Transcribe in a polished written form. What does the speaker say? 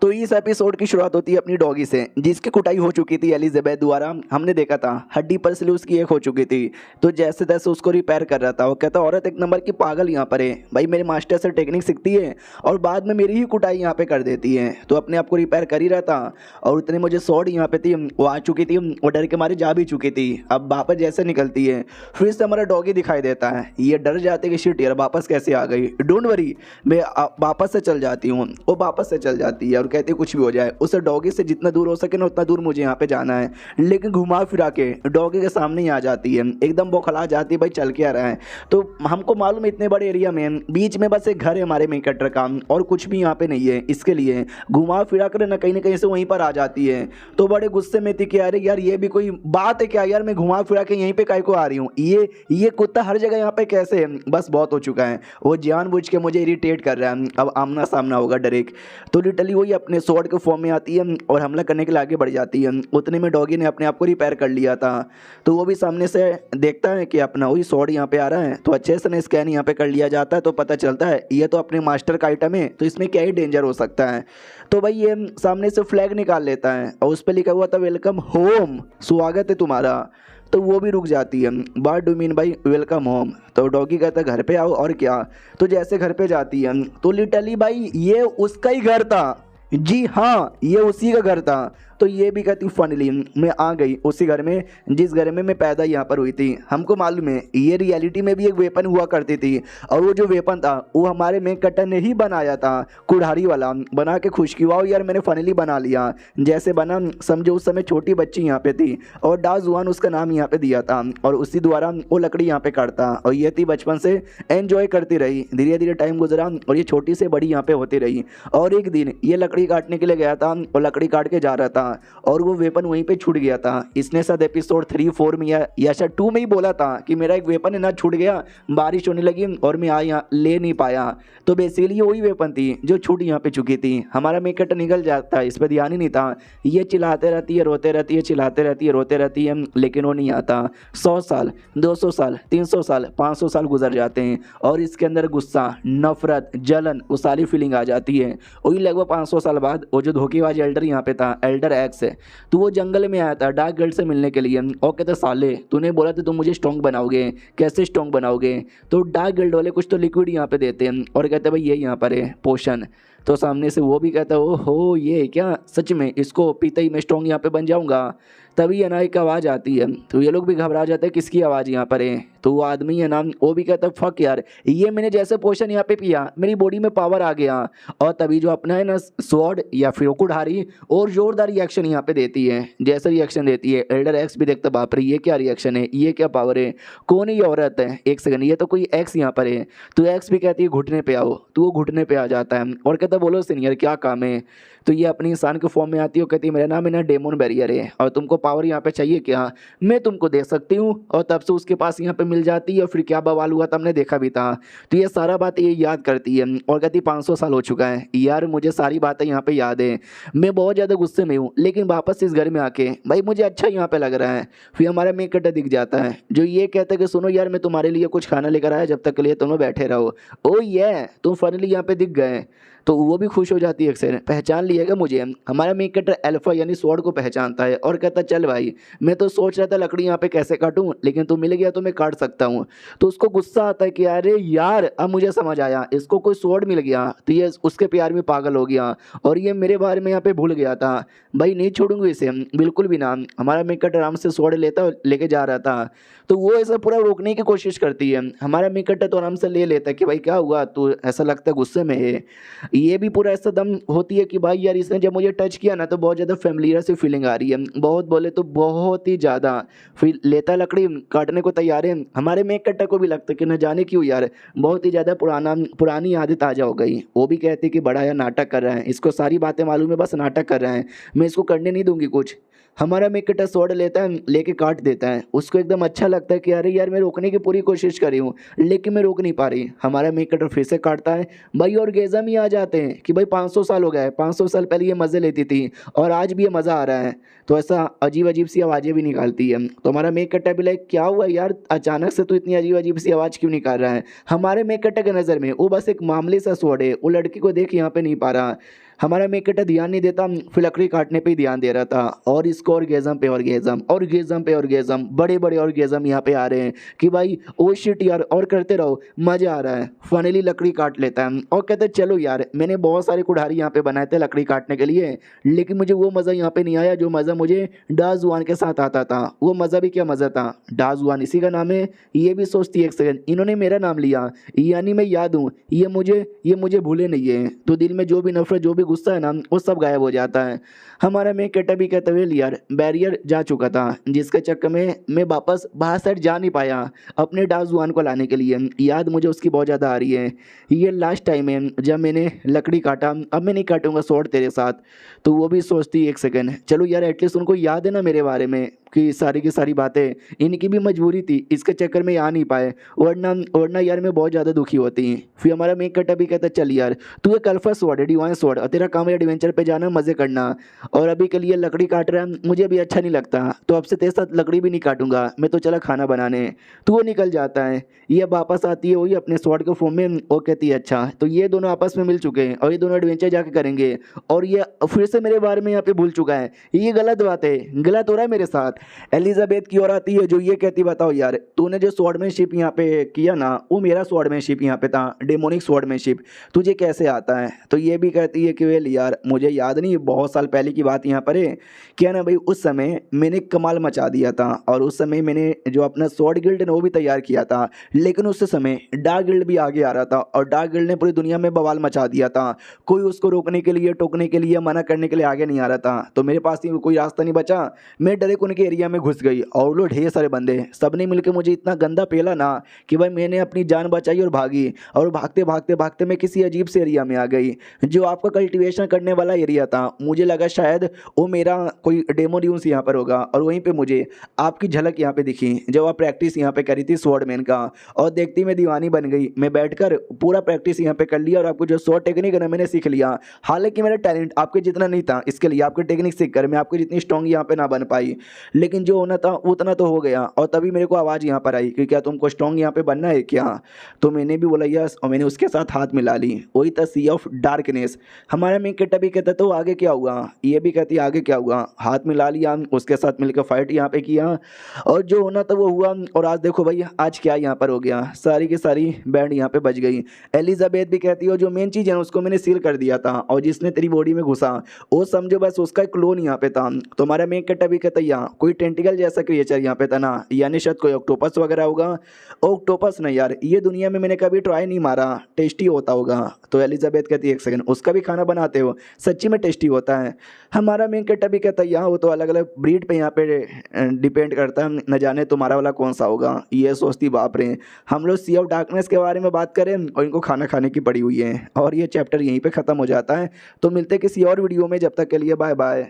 तो इस एपिसोड की शुरुआत होती है अपनी डॉगी से, जिसकी कुटाई हो चुकी थी एलिजाबेथ द्वारा। हमने देखा था हड्डी पसली उसकी एक हो चुकी थी, तो जैसे तैसे उसको रिपेयर कर रहा था। वो कहता औरत एक नंबर की पागल यहाँ पर है भाई, मेरे मास्टर से टेक्निक सीखती है और बाद में मेरी ही कुटाई यहाँ पे कर देती है। तो अपने आप को रिपेयर कर ही रहा था और उतने मुझे सॉर्ड यहाँ पे थी, वो आ चुकी थी, वो डर के मारे जा भी चुकी थी। अब वापस जैसे निकलती है फिर से हमारा डॉगी दिखाई देता है। ये डर जाते कि शिट यार वापस कैसे आ गई, डोंट वरी मैं वापस से चल जाती हूँ। वो वापस से चल जाती है और कहती है कुछ भी हो जाए उस डॉगी से जितना दूर हो सके ना उतना दूर मुझे यहाँ पे जाना है। लेकिन घुमा फिरा के डॉगी के सामने ही आ जाती है, एकदम बौखला जाती है भाई चल के आ रहा है। तो हमको मालूम है इतने बड़े एरिया में बीच में बस एक घर है हमारे मेन कैरेक्टर का और कुछ भी यहाँ पे नहीं है। इसके लिए घुमा फिरा कर ना कहीं से वहीं पर आ जाती है। तो बड़े गुस्से में थी कि अरे यार ये भी कोई बात है क्या यार, मैं घुमा फिरा के यहीं पे काहे को आ रही हूँ, ये कुत्ता हर जगह यहाँ पे कैसे है, बस बहुत हो चुका है। वो जानबूझ के मुझे इरिटेट कर रहा है। अब आमना सामना होगा डायरेक्ट। तो लिटरली वही अपने स्वॉर्ड के फॉर्म में आती है और हमला करने के लिए आगे बढ़ जाती है। उतने में डॉगी ने अपने आप को रिपेयर कर लिया था। तो वो भी सामने से देखता है कि अपना वही स्वॉर्ड यहाँ पे आ रहा है, तो अच्छे से ना स्कैन यहाँ पे कर लिया जाता है। तो पता चलता है ये तो अपने मास्टर का आइटम है, तो इसमें क्या ही डेंजर हो सकता है। तो भाई ये सामने से फ्लैग निकाल लेता है और उस पर लिखा हुआ था वेलकम होम, स्वागत है तुम्हारा। तो वो भी रुक जाती है, व्हाट डू मीन भाई वेलकम होम। तो डॉगी कहता है घर पे आओ और क्या। तो जैसे घर पे जाती है तो लिटरली भाई ये उसका ही घर था, जी हाँ ये उसी का घर था। तो ये भी कहती फाइनली मैं आ गई उसी घर में जिस घर में मैं पैदा यहाँ पर हुई थी। हमको मालूम है ये रियलिटी में भी एक वेपन हुआ करती थी और वो जो वेपन था वो हमारे में कटर ने ही बनाया था, कुल्हाड़ी वाला बना के खुश की वाओ यार मैंने फाइनली बना लिया। जैसे बना समझो उस समय छोटी बच्ची यहाँ पे थी और डाजुआन उसका नाम यहाँ पे दिया था और उसी द्वारा वो लकड़ी यहाँ पे काटता और ये थी बचपन से एंजॉय करती रही। धीरे धीरे टाइम गुजरा और ये छोटी से बड़ी यहाँ पे होती रही। और एक दिन ये लकड़ी काटने के लिए गया था और लकड़ी काट के जा रहा था और वो वेपन वहीं पे छूट गया था। इसने शायद एपिसोड 3-4 में या शायद 2 में ही बोला था कि मेरा एक वेपन है ना छूट गया, बारिश होने लगी और मैं यहाँ ले नहीं पाया। तो बेसिकली वही वेपन थी जो छूट यहाँ पे चुकी थी। हमारा मेकट निकल जाता है, इस पर ध्यान ही नहीं था। ये चिल्लाते रहती है रोते रहती है, चिल्लाते रहती है रोते रहती है, लेकिन वो नहीं आता। 100 साल 200 साल 300 साल 500 साल गुजर जाते हैं और इसके अंदर गुस्सा नफरत जलन वो सारी फीलिंग आ जाती है। वही लगभग 500 साल बाद वो जो धोखेबाज एल्डर यहाँ पे था, एल्डर एक्स है, तो वो जंगल में आया था डार्क गर्ल से मिलने के लिए और कहता साले तूने बोला था तुम मुझे स्ट्रॉन्ग बनाओगे, कैसे स्ट्रॉन्ग बनाओगे। तो डार्क गर्ल वाले कुछ तो लिक्विड यहाँ पे देते हैं और कहते हैं भाई ये यहाँ पर है पोशन। तो सामने से वो भी कहता है ओ हो ये क्या सच में इसको पीते ही मैं स्ट्रॉन्ग यहाँ पे बन जाऊँगा। तभी है ना एक आवाज़ आती है तो ये लोग भी घबरा जाते हैं किसकी आवाज़ यहाँ पर है। तो वो आदमी है ना वो भी कहता है फक यार ये मैंने जैसे पोशन यहाँ पे पिया मेरी बॉडी में पावर आ गया। और तभी जो अपना है ना स्वॉर्ड या फिर कुल्हाड़ी और जोरदार रिएक्शन यहाँ पे देती है। जैसे रिएक्शन देती है एल्डर एक्स भी देखता बाप रे ये क्या रिएक्शन है, ये क्या पावर है, कौन ये औरत है, एक सेकंड ये तो कोई एक्स यहाँ पर है। तो एक्स भी कहती है घुटने पे आओ, तो वो घुटने पे आ जाता है और कहता बोलो सीनियर क्या काम है। तो ये अपनी इंसान के फॉर्म में आती है, कहती है मेरा नाम है ना डेमोन बैरियर है और तुमको पावर यहाँ पे चाहिए क्या, मैं तुमको दे सकती हूँ। और तब से उसके पास यहाँ पे मिल जाती है और फिर क्या बवाल हुआ था हमने देखा भी था। तो ये सारा बात ये याद करती है और कहती 500 साल हो चुका है यार मुझे सारी बातें यहाँ पे याद है, मैं बहुत ज़्यादा गुस्से में हूँ लेकिन वापस इस घर में आके भाई मुझे अच्छा यहाँ पे लग रहा है। फिर हमारा मेक कटर दिख जाता है जो ये कहता है कि सुनो यार मैं तुम्हारे लिए कुछ खाना लेकर आया, जब तक के लिए तुम बैठे रहो। ओ ये तुम फाइनली यहाँ पे दिख गए। तो वो भी खुश हो जाती है, अक्सर पहचान लिएगा मुझे। हमारा मेक कटर अल्फा यानी स्वॉर्ड को पहचानता है और कहता चल भाई मैं तो सोच रहा था लकड़ी यहाँ पे कैसे काटूं लेकिन तू मिल गया तो मैं काट सकता हूँ। तो उसको गुस्सा आता है कि अरे यार अब मुझे समझ आया इसको कोई स्वॉर्ड मिल गया तो ये उसके प्यार में पागल हो गया और ये मेरे बारे में यहाँ पे भूल गया था। भाई नहीं छोड़ूंगी इसे बिल्कुल भी ना। हमारा मेक कटर आराम से स्वॉर्ड लेके जा रहा था तो वो ऐसा पूरा रोकने की कोशिश करती है। हमारा मेक कटर तो आराम से ले लेता है कि भाई क्या हुआ तू ऐसा लगता है गुस्से में है। ये भी पूरा ऐसा दम होती है कि भाई यार इसने जब मुझे टच किया ना तो बहुत ज़्यादा फेमिलियर सी फीलिंग आ रही है, बहुत बोले तो बहुत ही ज़्यादा। फिर लेता लकड़ी काटने को तैयार है। हमारे मेक कट्टर को भी लगता है कि न जाने क्यों यार बहुत ही ज़्यादा पुरानी आदत ताज़ा हो गई। वो भी कहती कि बड़ा यार नाटक कर रहा है, इसको सारी बातें मालूम है बस नाटक कर रहा है, मैं इसको करने नहीं दूंगी कुछ। हमारा मेक कटर स्वॉर्ड लेता है लेके काट देता है। उसको एकदम अच्छा लगता है कि अरे यार मैं रोकने की पूरी कोशिश कर रही हूँ लेकिन मैं रोक नहीं पा रही। हमारा मेक कटर फिर से काटता है भाई और गेज़म ही आ जाते हैं कि भाई 500 साल हो गए, 500 साल पहले ये मज़े लेती थी और आज भी ये मज़ा आ रहा है। तो ऐसा अजीब अजीब सी आवाज़ें भी निकालती है। तो हमारा मेक कटर भी लाइक क्या हुआ यार अचानक से तो इतनी अजीब अजीब सी आवाज़ क्यों निकाल रहा है। हमारे मेक कटर की नज़र में वो बस एक मामूली सा स्वॉर्ड है, वो लड़की को देख यहाँ पे नहीं पा रहा। हमारा मेकटा ध्यान नहीं देता, फिर लकड़ी काटने पे ही ध्यान दे रहा था और इसको ऑर्गेज़म पे ऑर्गेज़म, ऑर्गेज़म पे ऑर्गेज़म, बड़े बड़े ऑर्गेज़म यहाँ पे आ रहे हैं कि भाई ओ शिट यार, और करते रहो, मज़ा आ रहा है। फाइनली लकड़ी काट लेता है और कहता है चलो यार, मैंने बहुत सारे कुल्हाड़ी यहाँ पे बनाए थे लकड़ी काटने के लिए, लेकिन मुझे वो मज़ा यहाँ पे नहीं आया जो मज़ा मुझे डाजुआन के साथ आता था। वो मज़ा भी क्या मज़ा था, डाजुआन इसी का नाम है। ये भी सोचती है एक सेकंड, इन्होंने मेरा नाम लिया, यानी मैं याद हूँ, ये मुझे भूले नहीं है। तो दिल में जो भी नफरत, जो भी गुस्सा है ना, वो सब गायब हो जाता है। हमारा मैं कटा भी कहते हुए यार बैरियर जा चुका था, जिसके चक्कर में मैं वापस बाहर साइड जा नहीं पाया अपने डाजुआन को लाने के लिए। याद मुझे उसकी बहुत ज़्यादा आ रही है। ये लास्ट टाइम है जब मैंने लकड़ी काटा, अब मैं नहीं काटूंगा स्वॉर्ड तेरे साथ। तो वो भी सोचती है एक सेकंड, चलो यार एटलीस्ट उनको याद है ना मेरे बारे में कि सारी की सारी बातें, इनकी भी मजबूरी थी, इसके चक्कर में आ नहीं पाए, वरना यार मैं बहुत ज़्यादा दुखी होती। फिर हमारा मेक कटा भी कहता चल यार, तू एक अल्फा स्वॉर्ड है, डिवाइन स्वॉर्ड, और तेरा काम है एडवेंचर पे जाना, मज़े करना, और अभी के लिए लकड़ी काट रहा है, मुझे भी अच्छा नहीं लगता, तो अब से तेरे साथ लकड़ी भी नहीं काटूंगा, मैं तो चला खाना बनाने। तो वो निकल जाता है। ये वापस आती है वही अपने स्वॉर्ड के फॉर्म में, वो कहती है अच्छा, तो ये दोनों आपस में मिल चुके हैं और ये दोनों एडवेंचर जाके करेंगे, और ये फिर से मेरे बारे में यहाँ पे भूल चुका है। ये गलत बात है, गलत हो रहा है मेरे साथ। एलिजाबेथ की ओर आती है जो ये कहती, बताओ यार तूने जो स्वॉर्डमैनशिप यहाँ पे किया ना, वो मेरा स्वॉर्डमैनशिप यहाँ पे था, डेमोनिक स्वॉर्डमैनशिप, तुझे कैसे आता है? तो ये भी कहती है कि वेल यार मुझे याद नहीं, बहुत साल पहले की बात यहाँ पर है, क्या ना भाई, उस समय मैंने कमाल मचा दिया था, और उस समय मैंने जो अपना स्वॉर्ड गिल्ड है ना वो भी तैयार किया था, लेकिन उस समय डार्क गिल्ड भी आगे आ रहा था, और डार्क गिल्ड ने पूरी दुनिया में बवाल मचा दिया था। कोई उसको रोकने के लिए, टोकने के लिए, मना करने के लिए आगे नहीं आ रहा था, तो मेरे पास ही कोई रास्ता नहीं बचा। मैं डायरेक्ट उनके एरिया में घुस गई, और लोग ढेर सारे बंदे सबने मिलकर मुझे इतना गंदा पेला ना कि भाई मैंने अपनी जान बचाई और भागी, और भागते भागते भागते मैं किसी अजीब से एरिया में आ गई जो आपका कल्टीवेशन करने वाला एरिया था। मुझे लगा शायद वो मेरा कोई डेमो ड्यून्स यहाँ पर होगा, और वहीं पे मुझे आपकी झलक यहाँ पे दिखी जब आप प्रैक्टिस यहाँ पे करी थी स्वॉर्डमैन का, और देखती मैं दीवानी बन गई। मैं बैठकर पूरा प्रैक्टिस यहाँ पे कर लिया, और आपको जो स्वॉर्ड टेक्निक है ना मैंने सीख लिया। हालांकि मेरा टैलेंट आपके जितना नहीं था, इसके लिए आपके टेक्निक सीख कर मैं आपकी जितनी स्ट्रॉन्ग यहाँ पे ना बन पाई, लेकिन जो होना था उतना तो हो गया। और तभी मेरे को आवाज़ यहाँ पर आई कि क्या तुमको स्ट्रॉन्ग यहाँ पे बनना है क्या? तो मैंने भी बोला यस, और मैंने उसके साथ हाथ मिला ली। वही था सी ऑफ डार्कनेस। हमारा मेन कटा भी कहता तो आगे क्या हुआ, ये भी कहती आगे क्या हुआ, हाथ मिला लिया, उसके साथ मिलकर फाइट यहाँ पे किया, और जो होना था वो हुआ। और आज देखो भाई आज क्या यहाँ पर हो गया, सारी की सारी बैंड यहाँ पे बज गई। एलिजाबेथ भी कहती है जो मेन चीज़ है उसको मैंने सील कर दिया था, और जिसने तेरी बॉडी में घुसा वो समझो बस उसका एक क्लोन यहाँ पे था। तो हमारा मेन कटा भी कहता यहाँ कोई टेंटिकल जैसा क्रिएचर यहाँ पे था ना, यानी शायद कोई ऑक्टोपस वगैरह होगा। ऑक्टोपस नहीं यार, ये दुनिया में मैंने कभी ट्राई नहीं मारा, टेस्टी होता होगा। तो एलिजाबेथ कहती है एक सेकंड, उसका भी खाना बनाते हो? सच्ची में टेस्टी होता है। हमारा मेन कट्टा भी कहता है यहाँ वो तो अलग अलग ब्रीड पे यहाँ पे डिपेंड करता है, न जाने तुम्हारा वाला कौन सा होगा। ये सोचती बाप रे, हम लोग सी ऑफ डार्कनेस के बारे में बात करें और इनको खाना खाने की पड़ी हुई है। और ये चैप्टर यहीं पे ख़त्म हो जाता है। तो मिलते किसी और वीडियो में, जब तक के लिए बाय बाय।